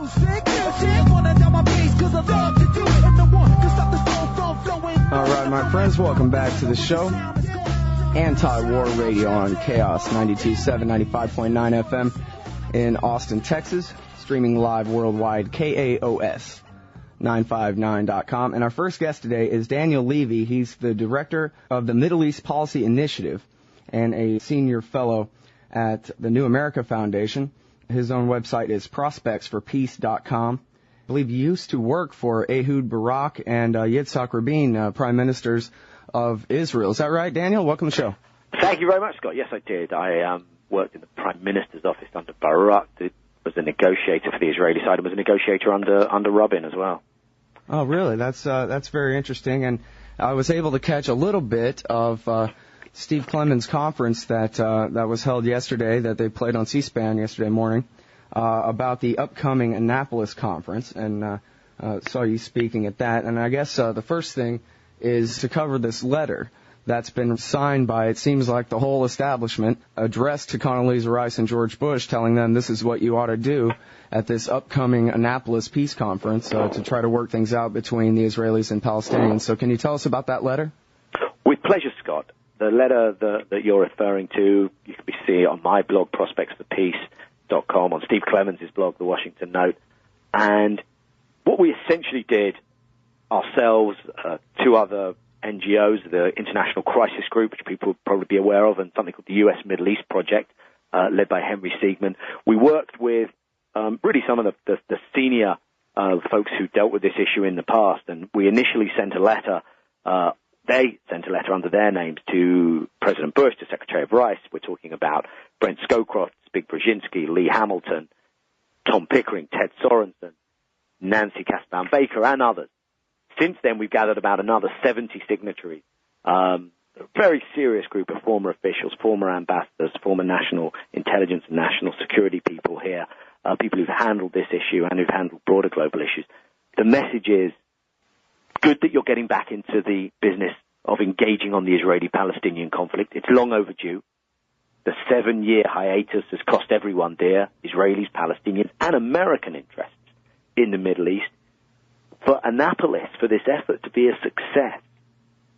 All right, my friends, welcome back to the show. Anti-war radio on Chaos 92.7, 95.9 FM in Austin, Texas. Streaming live worldwide, KAOS959.com. And our first guest today is Daniel Levy. He's the director of the Middle East Policy Initiative and a senior fellow at the New America Foundation. His own website is prospectsforpeace.com. I believe you used to work for Ehud Barak and Yitzhak Rabin, prime ministers of Israel. Is that right, Daniel? Welcome to the show. Thank you very much, Scott. Yes, I did. I worked in the prime minister's office under Barak, was a negotiator for the Israeli side, and was a negotiator under Rabin as well. Oh, really? That's very interesting. And I was able to catch a little bit of Steve Clemons' conference that was held yesterday, that they played on C-SPAN yesterday morning, about the upcoming Annapolis conference, and saw you speaking at that. And I guess the first thing is to cover this letter that's been signed by, it seems like, the whole establishment, addressed to Condoleezza Rice and George Bush, telling them this is what you ought to do at this upcoming Annapolis peace conference to try to work things out between the Israelis and Palestinians. So can you tell us about that letter? With pleasure, Scott. The letter that you're referring to, you can see on my blog, prospectsforpeace.com, on Steve Clemons' blog, The Washington Note. And what we essentially did ourselves, two other NGOs, the International Crisis Group, which people would probably be aware of, and something called the U.S. Middle East Project, led by Henry Siegman. We worked with really some of the senior folks who dealt with this issue in the past, and we initially sent a letter. They sent a letter under their names to President Bush, to Secretary of Rice. We're talking about Brent Scowcroft, Zbig Brzezinski, Lee Hamilton, Tom Pickering, Ted Sorensen, Nancy Kasdan-Baker, and others. Since then, we've gathered about another 70 signatories. A very serious group of former officials, former ambassadors, former national intelligence and national security people here, people who've handled this issue and who've handled broader global issues. The message is good that you're getting back into the business of engaging on the Israeli-Palestinian conflict. It's long overdue. The 7-year hiatus has cost everyone dear, Israelis, Palestinians, and American interests in the Middle East. For Annapolis, for this effort to be a success,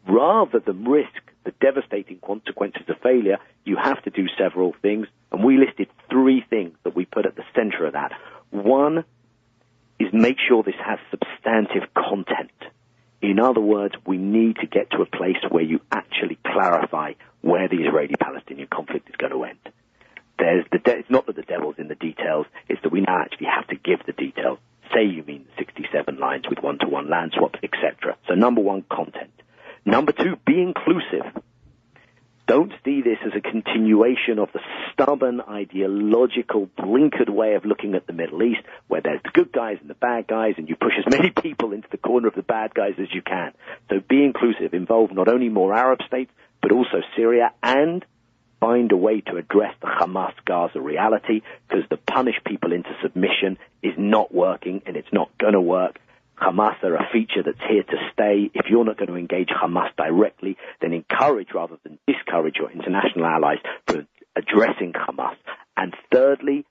rather than risk the devastating consequences of failure, you have to do several things, and we listed 3 things that we put at the center of that. One is make sure this has substantive content. In other words, we need to get to a place where you actually clarify where the Israeli-Palestinian conflict is going to end. It's not that the devil's in the details, it's that we now actually have to give the details. Say you mean 67 lines with one-to-one land swaps, etc. So number 1, content. Number 2, be inclusive. Don't see this as a continuation of the stubborn, ideological, blinkered way of looking at the Middle East, where there's the good guys and the bad guys, and you push as many people into the corner of the bad guys as you can. So be inclusive. Involve not only more Arab states, but also Syria, and find a way to address the Hamas-Gaza reality, because the punish people into submission is not working, and it's not going to work. Hamas are a feature that's here to stay. If you're not going to engage Hamas directly, then encourage rather than discourage your international allies for addressing Hamas. And thirdly,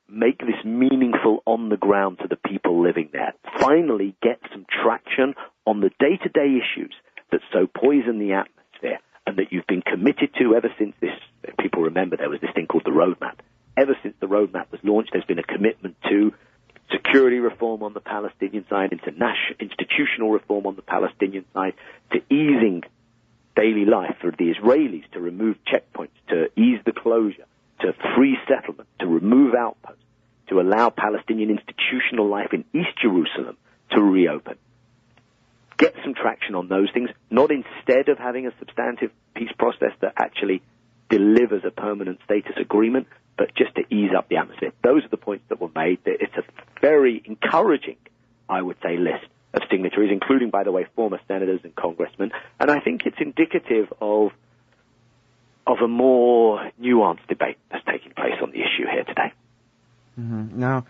make this meaningful on the ground to the people living there. Finally, get some traction on the day-to-day issues that so poison the atmosphere and that you've been committed to ever since this. People remember there was this thing called the roadmap. Ever since the roadmap was launched, there's been a commitment to security reform on the Palestinian side, institutional reform on the Palestinian side, to easing daily life for the Israelis, to remove checkpoints, to ease the closure, to free settlement, to remove outposts, to allow Palestinian institutional life in East Jerusalem to reopen. Get some traction on those things, not instead of having a substantive peace process that actually delivers a permanent status agreement, but just to ease up the atmosphere. Those are the points that were made. It's a very encouraging, I would say, list of signatories, including, by the way, former senators and congressmen. And I think it's indicative of a more nuanced debate that's taking place on the issue here today. Mm-hmm. Now,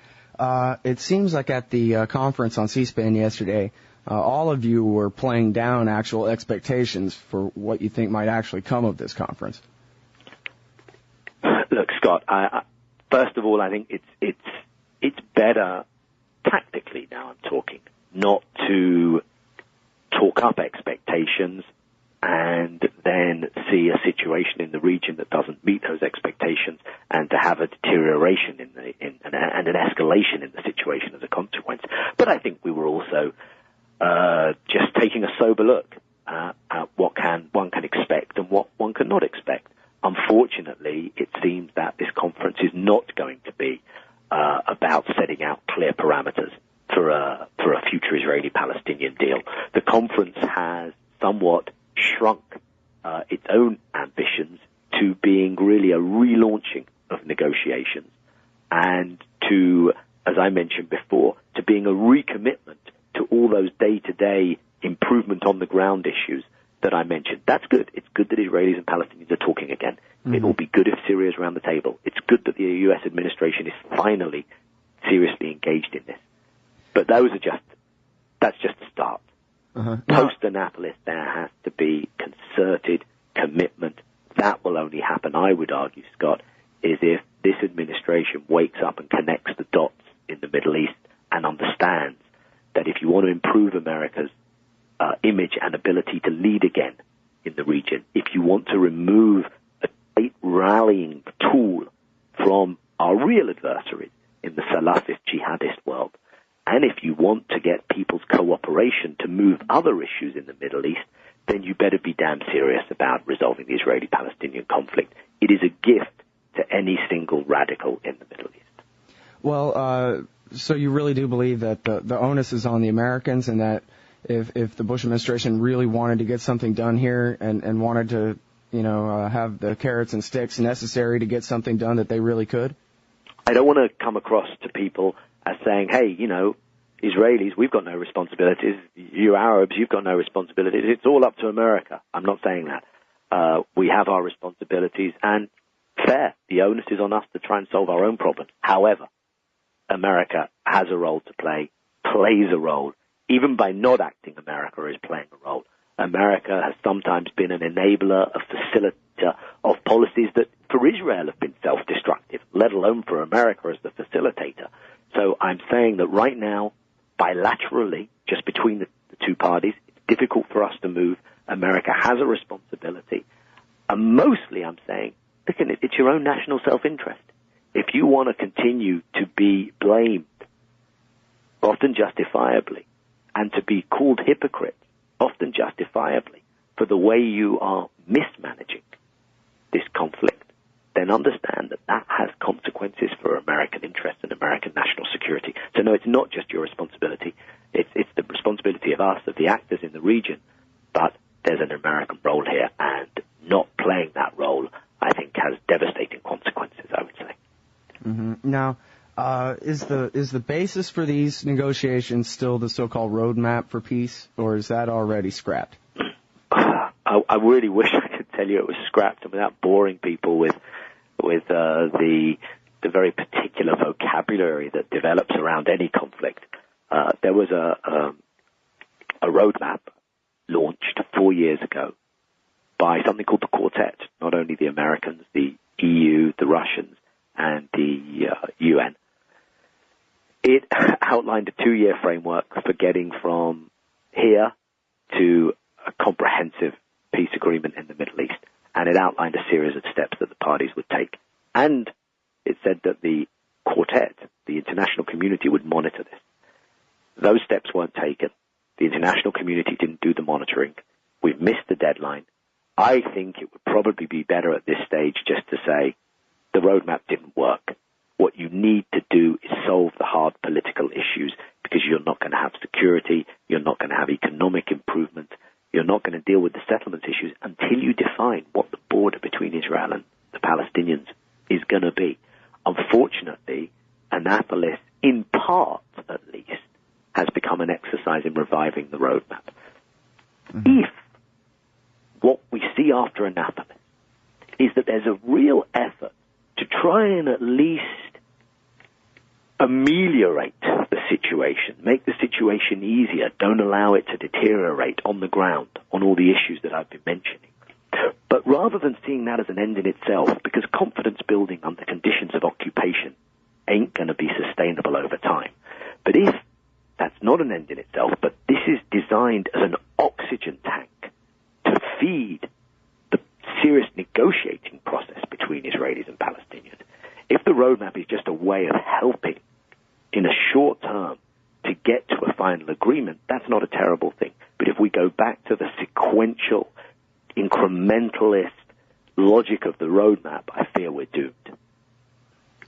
it seems like at the conference on C-SPAN yesterday, all of you were playing down actual expectations for what you think might actually come of this conference. Look, Scott, first of all, I think it's better tactically now I'm talking, not to talk up expectations and then see a situation in the region that doesn't meet those expectations, and to have a deterioration and an escalation in the situation as a consequence. But I think we were also just taking a sober look at what one can expect and what one cannot expect. Unfortunately, it seems that this conference is not going to be about setting out clear parameters for a future Israeli-Palestinian deal. The conference has somewhat shrunk its own ambitions to being really a relaunching of negotiations, and to, as I mentioned before, to being a recommitment to all those day-to-day improvement on the ground issues that I mentioned. That's good. It's good that Israelis and Palestinians are talking again. Mm-hmm. It will be good if Syria is around the table. It's good that the U.S. administration is finally seriously engaged in this. But that's just a start. Uh-huh. Post-Annapolis, there has to be concerted commitment. That will only happen, I would argue, Scott, is if this administration wakes up and connects the dots in the Middle East and understands that if you want to improve America's image and ability to lead again in the region, if you want to remove a great rallying tool from our real adversaries in the Salafist jihadist world, and if you want to get people's cooperation to move other issues in the Middle East, then you better be damn serious about resolving the Israeli-Palestinian conflict. It is a gift to any single radical in the Middle East. Well, so you really do believe that the onus is on the Americans, and that if the Bush administration really wanted to get something done here and wanted to, have the carrots and sticks necessary to get something done, that they really could? I don't want to come across to people as saying, hey, Israelis, we've got no responsibilities. You Arabs, you've got no responsibilities. It's all up to America. I'm not saying that. We have our responsibilities, and fair. The onus is on us to try and solve our own problems. However, America has a role to play, plays a role. Even by not acting, America is playing a role. America has sometimes been an enabler, a facilitator of policies that for Israel have been self-destructive, let alone for America as the facilitator. So I'm saying that right now, bilaterally, just between the two parties, it's difficult for us to move. America has a responsibility. And mostly I'm saying, listen, it's your own national self-interest. If you want to continue to be blamed, often justifiably, and to be called hypocrites, often justifiably, for the way you are mismanaging this conflict, then understand that that has consequences for American interests and American national security. So no, it's not just your responsibility. It's the responsibility of us, of the actors in the region, but there's an American role here, and not playing that role, I think, has devastating consequences, I would say. Mm-hmm. Now, is the basis for these negotiations still the so-called roadmap for peace, or is that already scrapped? I really wish I could tell you it was scrapped, and without boring people with the very particular vocabulary that develops around any conflict. There was a roadmap launched 4 years ago by something called the Quartet, not only the Americans, the EU, the Russians, and the UN. It outlined a 2-year framework for getting from here to a comprehensive peace agreement in the Middle East, and it outlined a series of steps that the parties would take. And it said that the Quartet, the international community, would monitor this. Those steps weren't taken. The international community didn't do the monitoring. We've missed the deadline. I think it would probably be better at this stage just to say the roadmap didn't work. What you need to do is solve the hard political issues, because you're not going to have security, you're not going to have economic improvement, you're not going to deal with the settlement issues until you define what the border between Israel and the Palestinians is going to be. Unfortunately, Annapolis, in part at least, has become an exercise in reviving the roadmap. Mm-hmm. If what we see after Annapolis is that there's a real effort to try and at least ameliorate the situation, make the situation easier, don't allow it to deteriorate on the ground on all the issues that I've been mentioning. But rather than seeing that as an end in itself, because confidence building under conditions of occupation ain't going to be sustainable over time, but if that's not an end in itself, but this is designed as an oxygen tank to feed the serious negotiating process between Israelis and Palestinians, if the roadmap is just a way of helping in a short term to get to a final agreement, that's not a terrible thing. But if we go back to the sequential, incrementalist logic of the roadmap, I fear we're doomed.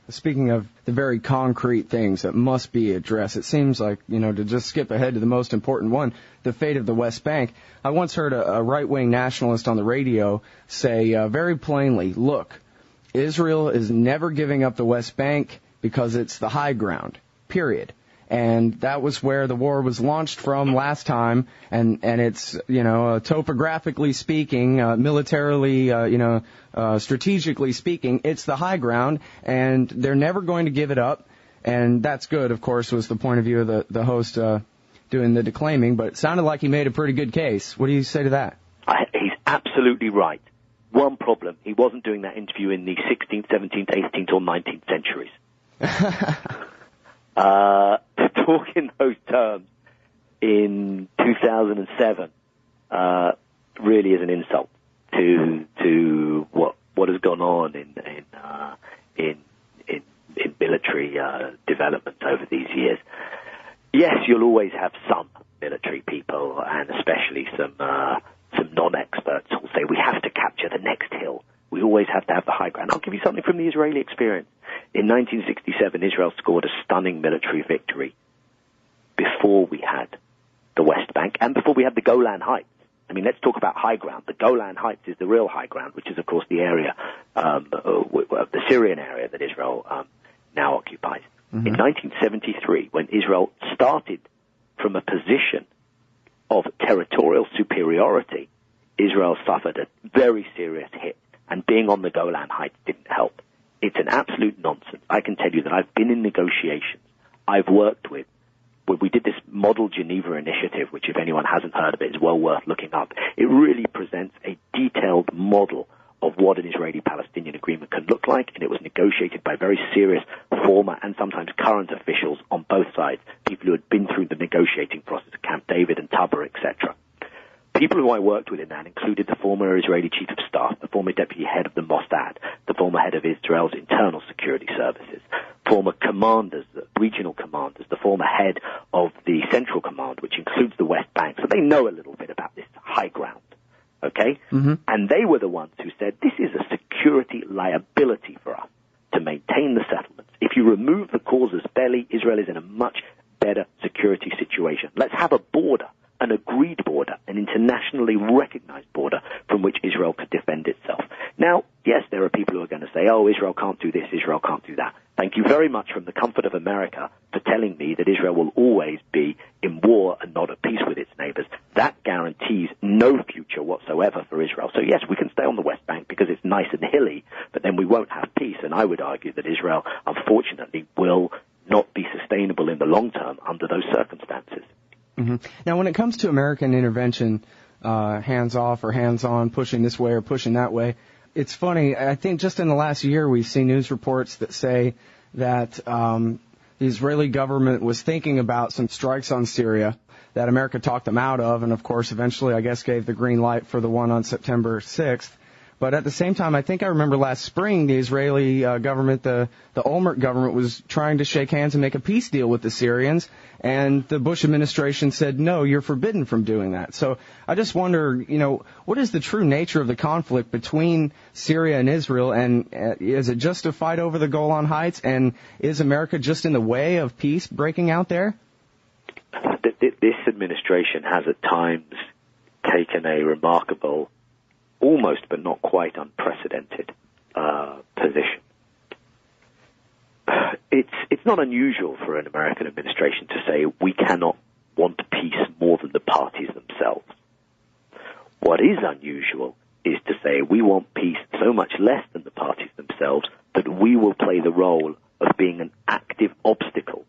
Speaking of the very concrete things that must be addressed, it seems like, to just skip ahead to the most important one, the fate of the West Bank. I once heard a right-wing nationalist on the radio say very plainly, look, Israel is never giving up the West Bank because it's the high ground, period. And that was where the war was launched from last time, and it's, topographically speaking, militarily, strategically speaking, it's the high ground, and they're never going to give it up, and that's good, of course, was the point of view of the host doing the declaiming, but it sounded like he made a pretty good case. What do you say to that? He's absolutely right. One problem, he wasn't doing that interview in the 16th, 17th, 18th, or 19th centuries. To talk in those terms in 2007 really is an insult to what has gone on in military development over these years. Yes, you'll always have some military people, and especially some non-experts, who will say we have to capture the next hill. We always have to have the high ground. I'll give you something from the Israeli experience. In 1967, Israel scored a stunning military victory before we had the West Bank and before we had the Golan Heights. I mean, let's talk about high ground. The Golan Heights is the real high ground, which is, of course, the area, the Syrian area that Israel now occupies. Mm-hmm. In 1973, when Israel started from a position of territorial superiority, Israel suffered a very serious hit, and being on the Golan Heights didn't help. It's an absolute nonsense. I can tell you that I've been in negotiations. I've worked with, we did this Model Geneva initiative, which if anyone hasn't heard of it, is well worth looking up. It really presents a detailed model of what an Israeli-Palestinian agreement can look like, and it was negotiated by very serious former and sometimes current officials on both sides, people who had been through the negotiating process at Camp David and Tabor, etc. People who I worked with in that included the former Israeli chief of staff, the former deputy head of the Mossad, the former head of Israel's internal security services, former commanders, regional commanders, the former head of the central command, which includes the West Bank. So they know a little bit about this high ground, okay? Mm-hmm. And they were the ones who said, this is a security liability for us to maintain the settlements. If you remove the casus belli, Israel is in a much better security situation. Let's have a border, an agreed border, an internationally recognized border from which Israel could defend itself. Now, yes, there are people who are going to say, oh, Israel can't do this, Israel can't do that. Thank you very much from the comfort of America for telling me that Israel will always be in war and not at peace with its neighbors. That guarantees no future whatsoever for Israel. So, yes, we can stay on the West Bank because it's nice and hilly, but then we won't have peace. And I would argue that Israel, unfortunately, will not be sustainable in the long term under those circumstances. Mm-hmm. Now, when it comes to American intervention, hands-off or hands-on, pushing this way or pushing that way, it's funny. I think just in the last year we've seen news reports that say that the Israeli government was thinking about some strikes on Syria that America talked them out of, and, of course, eventually, I guess, gave the green light for the one on September 6th. But at the same time, I think I remember last spring the Israeli government, the Olmert government, was trying to shake hands and make a peace deal with the Syrians, and the Bush administration said, no, you're forbidden from doing that. So I just wonder, what is the true nature of the conflict between Syria and Israel, and is it just a fight over the Golan Heights, and is America just in the way of peace breaking out there? This administration has at times taken a remarkable, almost but not quite unprecedented position. It's not unusual for an American administration to say we cannot want peace more than the parties themselves. What is unusual is to say we want peace so much less than the parties themselves that we will play the role of being an active obstacle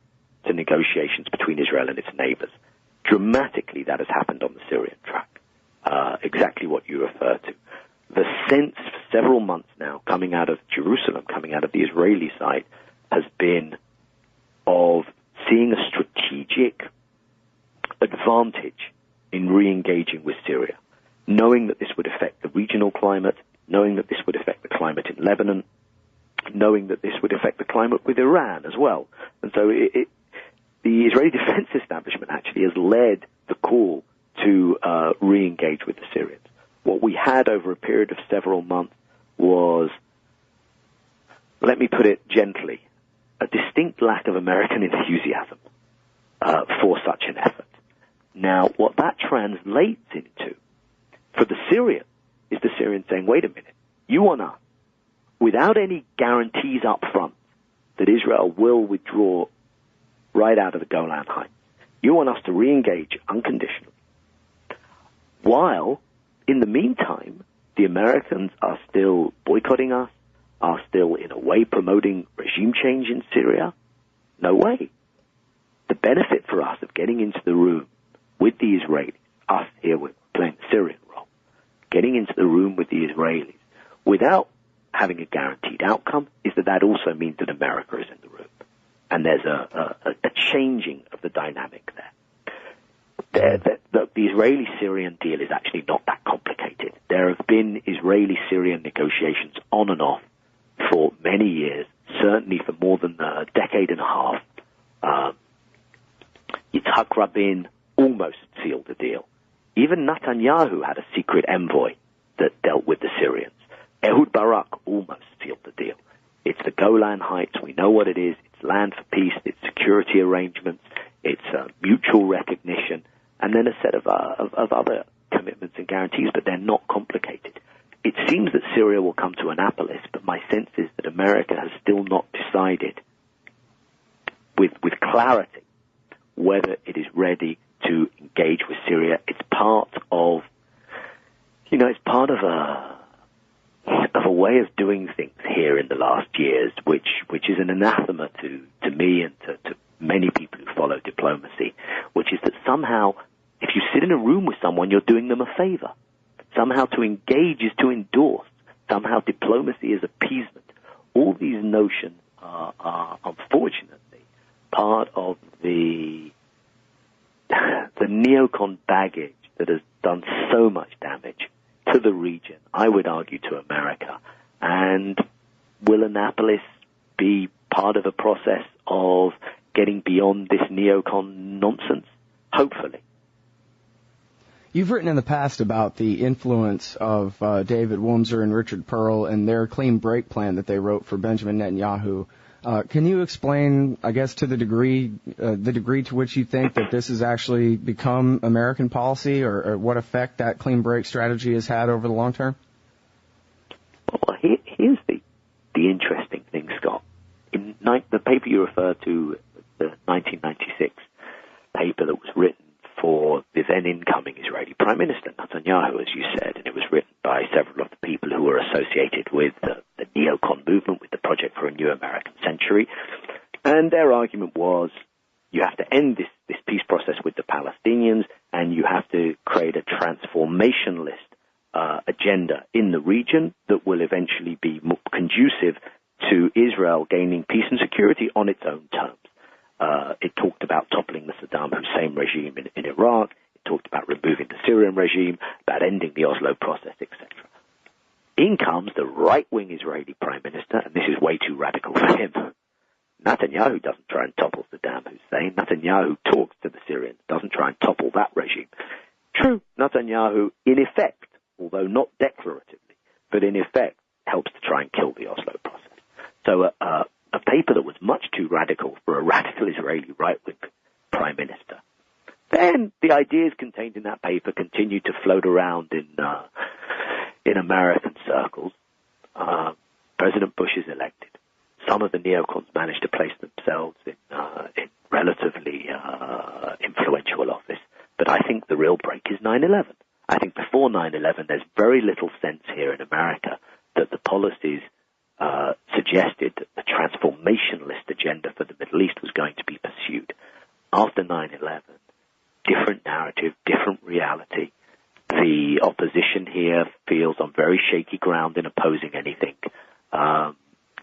to negotiations between Israel and its neighbors. Dramatically, that has happened on the Syrian track. Exactly what you refer to. The sense for several months now coming out of Jerusalem, coming out of the Israeli side, has been of seeing a strategic strategic advantage in re-engaging with Syria, knowing that this would affect the regional climate, knowing that this would affect the climate in Lebanon, knowing that this would affect the climate with Iran as well. And so the Israeli defense establishment actually has led the call to re-engage with the Syrians. What we had over a period of several months was, let me put it gently, a distinct lack of American enthusiasm for such an effort. Now, what that translates into for the Syrians is the Syrians saying, wait a minute, you want us, without any guarantees up front that Israel will withdraw right out of the Golan Heights, you want us to re-engage unconditionally, while, in the meantime, the Americans are still boycotting us, are still, in a way, promoting regime change in Syria? No way. The benefit for us of getting into the room with the Israelis, us here, we're playing the Syrian role, getting into the room with the Israelis without having a guaranteed outcome is that also means that America is in the room. And there's a changing of the dynamic there. The Israeli-Syrian deal is actually not that complicated. There have been Israeli-Syrian negotiations on and off for many years, certainly for more than a decade and a half. Yitzhak Rabin almost sealed the deal. Even Netanyahu had a secret envoy that dealt with the Syrians. Ehud Barak almost sealed the deal. It's the Golan Heights. We know what it is. It's land for peace. It's security arrangements. It's mutual recognition. And then a set of other commitments and guarantees, but they're not complicated. It seems that Syria will come to Annapolis, but my sense is that America has still not decided with clarity whether it is ready to engage with Syria. It's part of, a way of doing things here in the last years, which is an anathema to me and to many people who follow diplomacy, which is that somehow, if you sit in a room with someone, you're doing them a favor. Somehow to engage is to endorse. Somehow diplomacy is appeasement. All these notions are unfortunately part of the neocon baggage that has done so much damage to the region, I would argue to America. And will Annapolis be part of a process of getting beyond this neocon nonsense? Hopefully. You've written in the past about the influence of David Wurmser and Richard Perle and their clean break plan that they wrote for Benjamin Netanyahu. Can you explain, I guess, to the degree to which you think that this has actually become American policy, or what effect that clean break strategy has had over the long term? Well, here's the interesting thing, Scott. In the paper you refer to, the 1996 paper that was written for the then incoming Israeli Prime Minister Netanyahu, as you said, and it was written by several of the people who were associated with the neocon movement, with the Project for a New American Century. And their argument was, you have to end this peace process with the Palestinians, and you have to create a transformationalist agenda in the region that will eventually be more conducive to Israel gaining peace and security on its own terms. It talked about toppling the Saddam Hussein regime in Iraq. It talked about removing the Syrian regime, about ending the Oslo process, etc. In comes the right-wing Israeli prime minister, and this is way too radical for him. Netanyahu doesn't try and topple Saddam Hussein. Netanyahu talks to the Syrians, doesn't try and topple that regime. True, Netanyahu, in effect, although not declaratively, but in effect, helps to try and kill the Oslo process. So a paper that was much too radical for a radical Israeli right-wing prime minister. Then the ideas contained in that paper continued to float around in American circles. President Bush is elected. Some of the neocons managed to place themselves in relatively influential office. But I think the real break is 9/11. I think before 9/11, there's very little sense here in America that the policies suggested that the transformationalist agenda for the Middle East was going to be pursued. After 9/11, different narrative, different reality. The opposition here feels on very shaky ground in opposing anything.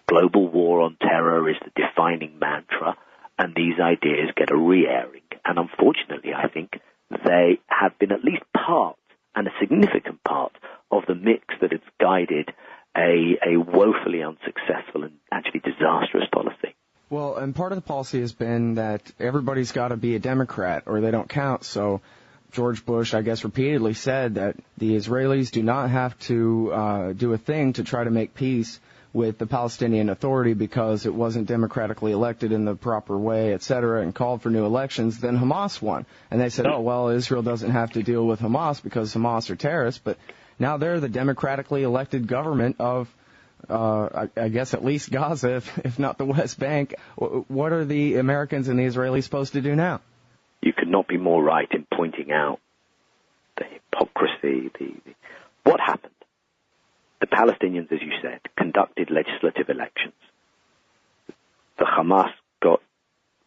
Global war on terror is the defining mantra, and these ideas get a re-airing. And unfortunately, I think they have been at least part, and a significant part, of the mix that has guided a woefully unsuccessful and actually disastrous policy. Well, and part of the policy has been that everybody's got to be a Democrat or they don't count. So George Bush, I guess, repeatedly said that the Israelis do not have to do a thing to try to make peace with the Palestinian Authority because it wasn't democratically elected in the proper way, et cetera, and called for new elections. Then Hamas won. And they said, oh, well, Israel doesn't have to deal with Hamas because Hamas are terrorists. But now they're the democratically elected government of, I guess, at least Gaza, if not the West Bank. What are the Americans and the Israelis supposed to do now? You could not be more right in pointing out the hypocrisy, what happened. The Palestinians, as you said, conducted legislative elections. The Hamas got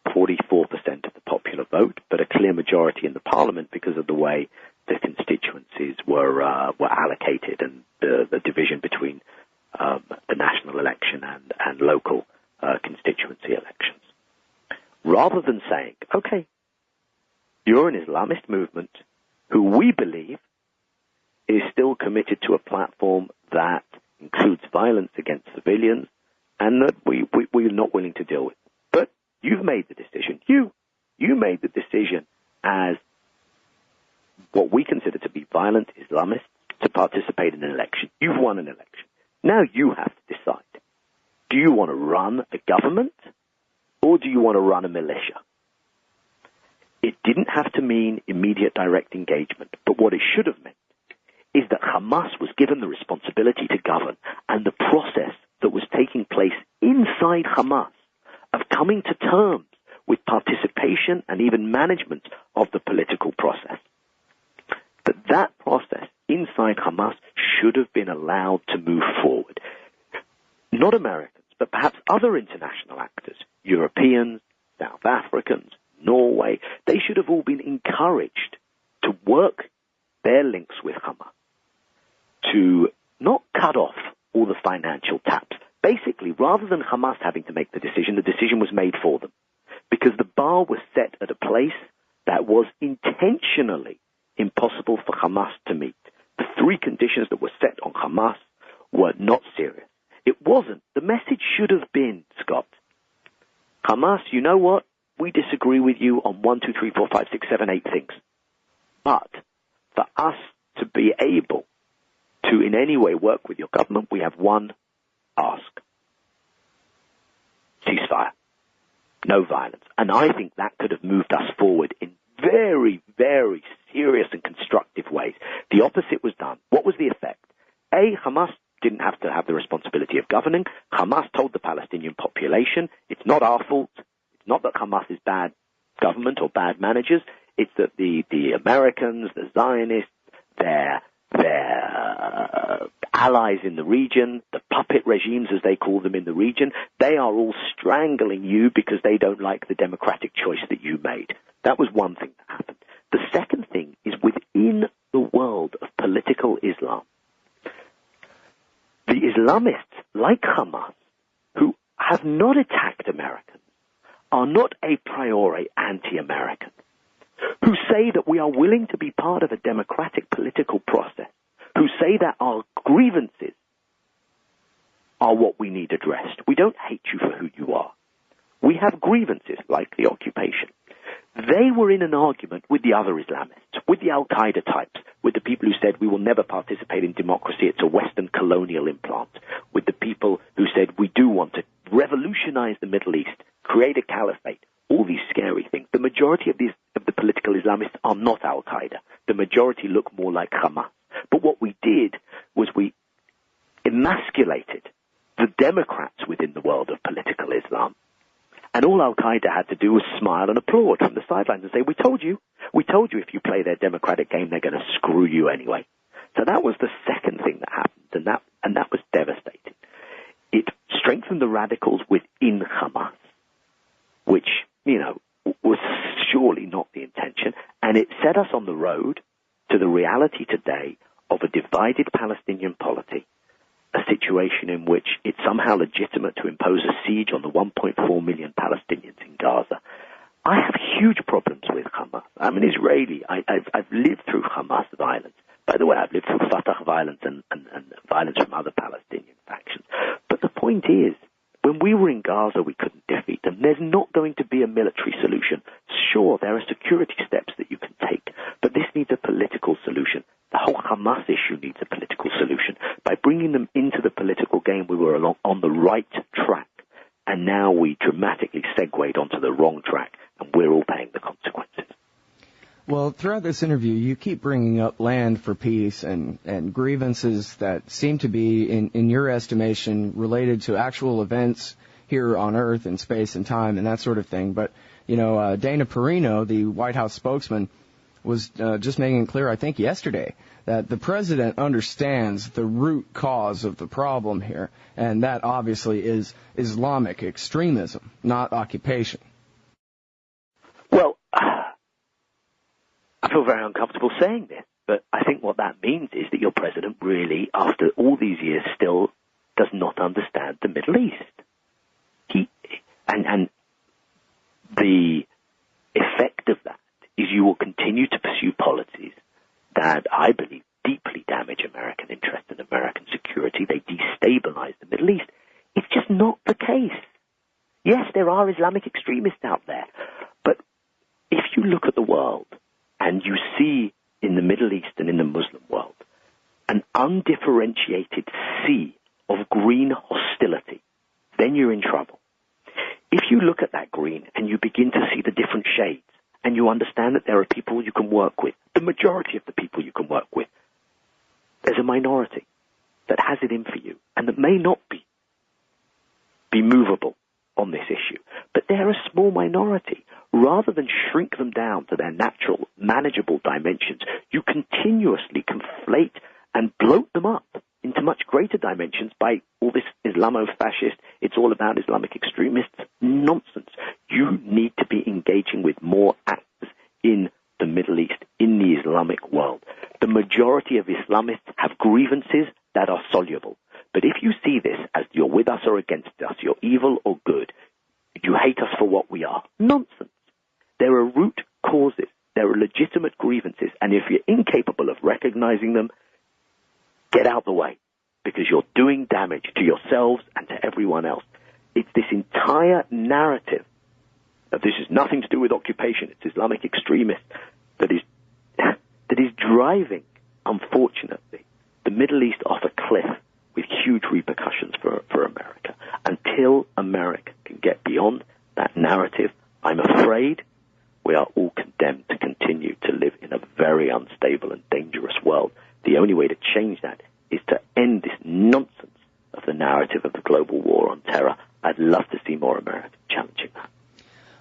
44% of the popular vote, but a clear majority in the parliament because of the way the constituencies were allocated and the division between the national election and local constituency elections. Rather than saying, okay, you're an Islamist movement who we believe is still committed to a platform that includes violence against civilians and that we're not willing to deal with. But you've made the decision. You made the decision as what we consider to be violent Islamists to participate in an election. You've won an election. Now you have to decide. Do you want to run a government or do you want to run a militia? It didn't have to mean immediate direct engagement, but what it should have meant is that Hamas was given the responsibility to govern, and the process that was taking place inside Hamas of coming to terms with participation and even management of the political process. That process inside Hamas should have been allowed to move forward. Not Americans, but perhaps other international actors, Europeans, South Africans, Norway, they should have all been encouraged to work their links with Hamas, to not cut off all the financial taps. Basically, rather than Hamas having to make the decision was made for them, because the bar was set at a place that was intentionally impossible for Hamas to meet. The three conditions that were set on Hamas were not serious. It wasn't. The message should have been, Scott, Hamas, you know what? We disagree with you on 1, 2, 3, 4, 5, 6, 7, 8 things. But for us to be able to in any way work with your government, we have one ask. Ceasefire. No violence. And I think that could have moved us forward in very, very serious and constructive ways. The opposite was done. What was the effect? Hamas didn't have to have the responsibility of governing. Hamas told the Palestinian population, it's not our fault. It's not that Hamas is bad government or bad managers. It's that the Americans, the Zionists, their allies in the region, the puppet regimes as they call them in the region, they are all strangling you because they don't like the democratic choice that you made. That was one thing that happened. The second thing is within the world of political Islam, the Islamists, like Hamas, who have not attacked Americans, are not a priori anti-American, who say that we are willing to be part of a democratic political process, who say that our grievances are what we need addressed. We don't hate you for who you are. We have grievances like the occupation. They were in an argument with the other Islamists, with the Al-Qaeda types, with the people who said we will never participate in democracy, it's a Western colonial implant, with the people who said we do want to revolutionize the Middle East, create a caliphate, all these scary things. The majority of the political Islamists are not Al-Qaeda. The majority look more like Hamas. But what we did was we emasculated the Democrats within the world of political Islam. And all Al-Qaeda had to do was smile and applaud from the sidelines and say, we told you if you play their democratic game, they're going to screw you anyway. So that was the second thing that happened, and that was devastating. It strengthened the radicals within Hamas, which, was surely not the intention, and it set us on the road to the reality today of a divided Palestinian polity, a situation in which it's somehow legitimate to impose a siege on the 1.4 million Palestinians in Gaza, I have huge problems with Hamas. I'm an Israeli. I've lived through Hamas violence. By the way, I've lived through Fatah violence and violence from other Palestinian factions. But the point is, when we were in Gaza, we couldn't defeat them. There's not going to be a military solution. Sure, there are security steps that you can take, but this needs a political solution. The whole Hamas issue needs a political solution. By bringing them into the political game, we were on the right track, and now we dramatically segued onto the wrong track, and we're all paying the consequences. Well, throughout this interview, you keep bringing up land for peace and grievances that seem to be, in your estimation, related to actual events here on Earth and space and time and that sort of thing. But, Dana Perino, the White House spokesman, was just making it clear, I think yesterday, that the president understands the root cause of the problem here, and that obviously is Islamic extremism, not occupation. Well, I feel very uncomfortable saying this, but I think what that means is that your president really, after all these years, still does not understand the Middle East. And the effect of that is you will continue to pursue policies that I believe deeply damage American interest and American security. They destabilize the Middle East. It's just not the case. Yes, there are Islamic extremists out there, but if you look at the world and you see in the Middle East and in the Muslim world an undifferentiated sea of green hostility, then you're in trouble. If you look at that green and you begin to see the different shades, and you understand that there are people you can work with, the majority of the people you can work with, there's a minority that has it in for you and that may not be movable on this issue. But they're a small minority. Rather than shrink them down to their natural, manageable dimensions, you continuously conflate and bloat them up into much greater dimensions by all this Islamo-fascist, it's all about Islamic extremists. Nonsense. You need to be engaging with more actors in the Middle East, in the Islamic world. The majority of Islamists have grievances that are soluble. But if you see this as you're with us or against us, you're evil or good, you hate us for what we are, nonsense. There are root causes. There are legitimate grievances. And if you're incapable of recognizing them, get out the way, because you're doing damage to yourselves and to everyone else. It's this entire narrative that this is nothing to do with occupation, it's Islamic extremists, that is driving, unfortunately, the Middle East off a cliff with huge repercussions for America. Until America can get beyond that narrative, I'm afraid we are all condemned to continue to live in a very unstable and dangerous world. The only way to change that is to end this nonsense of the narrative of the global war on terror. I'd love to see more Americans challenging that.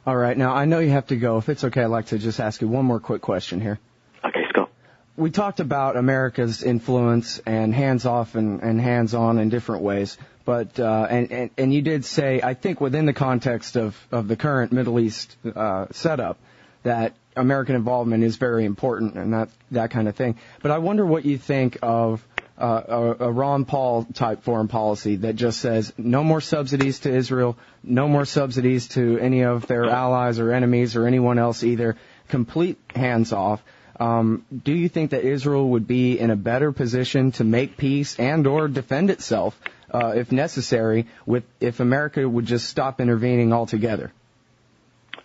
All right. Now, I know you have to go. If it's okay, I'd like to just ask you one more quick question here. Okay, Scott. We talked about America's influence and hands-off and hands-on in different ways. But and you did say, I think within the context of the current Middle East setup, that American involvement is very important and that kind of thing. But I wonder what you think of a Ron Paul type foreign policy that just says no more subsidies to Israel, no more subsidies to any of their allies or enemies or anyone else either, complete hands off. Do you think that Israel would be in a better position to make peace and or defend itself if necessary if America would just stop intervening altogether?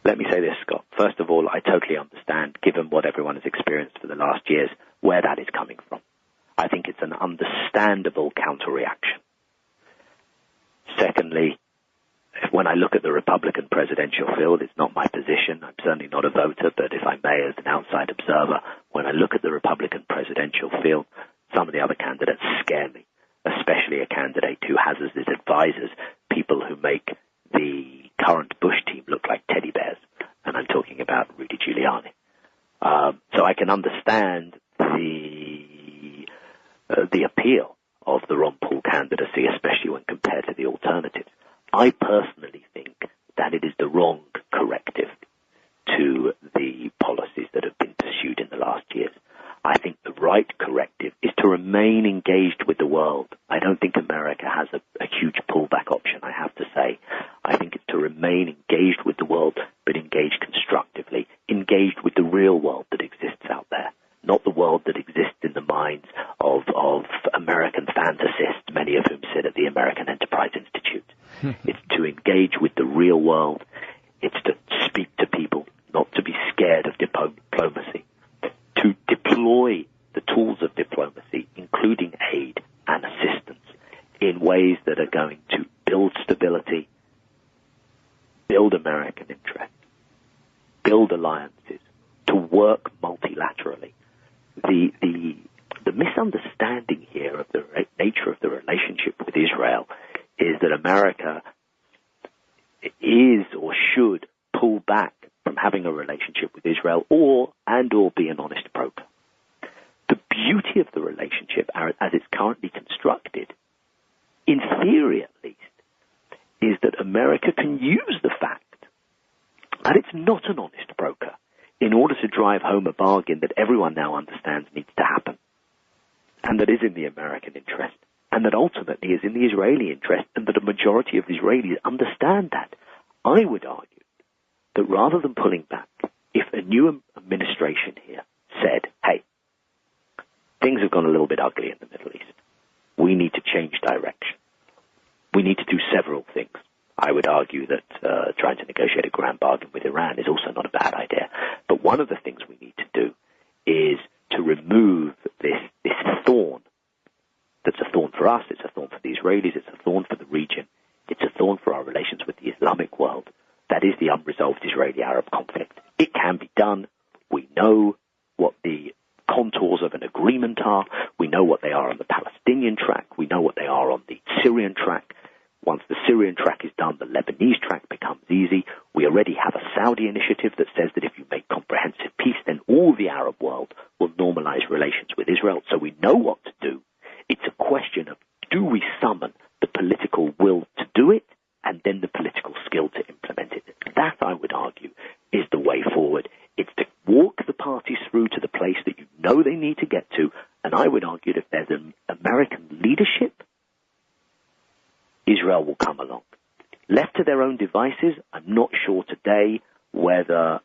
Let me say this, Scott. First of all, I totally understand, given what everyone has experienced for the last years, where that is coming from. I think it's an understandable counter-reaction. Secondly, when I look at the Republican presidential field, it's not my position. I'm certainly not a voter, but if I may, as an outside observer, when I look at the Republican presidential field, some of the other candidates scare me, especially a candidate who has as his advisors people who make the current Bush team look like teddy bears, and I'm talking about Rudy Giuliani. So I can understand the appeal of the Ron Paul candidacy, especially when compared to the alternatives. I personally think that it is the wrong corrective to the policies that have been pursued in the last years. I think the right corrective is to remain engaged with the world. I don't think America has a huge pullback option, I have to say. I think it's to remain engaged with the world, but engaged constructively, engaged with the real world that exists out there, not the world that exists in the minds of American fantasists, many of whom sit at the American Enterprise Institute. It's to engage with the real world. It's to speak to people, not to be scared of diplomacy, to deploy the tools of diplomacy, including aid and assistance, in ways that are going to build stability, build American interest, build alliances, to work multilaterally. The misunderstanding here of the nature of the relationship with Israel is that America is or should pull back from having a relationship with Israel or be an honest broker. The beauty of the relationship, as it's currently constructed, in theory at least, is that America can use the fact that it's not an honest broker in order to drive home a bargain that everyone now understands needs to happen, and that is in the American interest, and that ultimately is in the Israeli interest, and that a majority of Israelis understand that. I would argue that rather than pulling back, if a new administration here said, hey, things have gone a little bit ugly in the Middle East, we need to change direction, we need to do several things. I would argue that trying to negotiate a grand bargain with Iran is also not a bad idea. But one of the things we need to do is to remove this thorn that's a thorn for us, it's a thorn for the Israelis, it's a thorn for the region, it's a thorn for our relations with the Islamic world. That is the unresolved Israeli-Arab conflict. It can be done. We know what the contours of an agreement are. We know what they are on the Palestinian track. We know what they are on the Syrian track. Once the Syrian track is done, the Lebanese track becomes easy. We already have a Saudi initiative that says that if you make comprehensive peace, then all the Arab world will normalize relations with Israel. So we know what to do. It's a question of, do we summon the political will to do it and then the political skill to implement it? That, I would argue, is the way forward. It's to walk the parties through to the place that you know they need to get to. And I would argue that if there's an American leadership, Israel will come along. Left to their own devices, I'm not sure today whether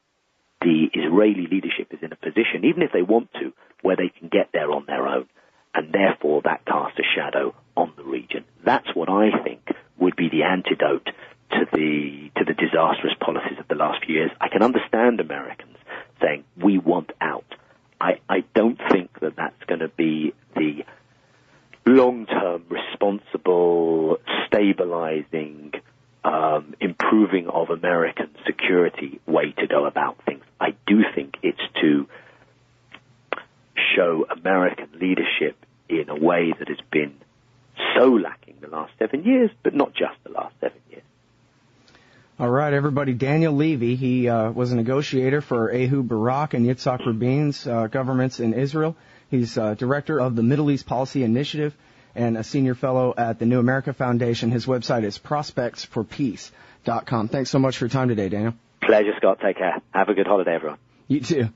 the Israeli leadership is in a position, even if they want to, where they can get there on their own. And therefore that casts a shadow on the region. That's what I think would be the antidote to the disastrous policies of the last few years. I can understand Americans saying, we want out. I don't think that that's going to be the long-term, responsible, stabilizing, improving of American security way to go about things. I do think it's to show American leadership in a way that has been so lacking the last 7 years, but not just the last 7 years. All right, everybody. Daniel Levy, he was a negotiator for Ehud Barak and Yitzhak Rabin's governments in Israel. He's director of the Middle East Policy Initiative and a senior fellow at the New America Foundation. His website is prospectsforpeace.com. Thanks so much for your time today, Daniel. Pleasure, Scott. Take care. Have a good holiday, everyone. You too.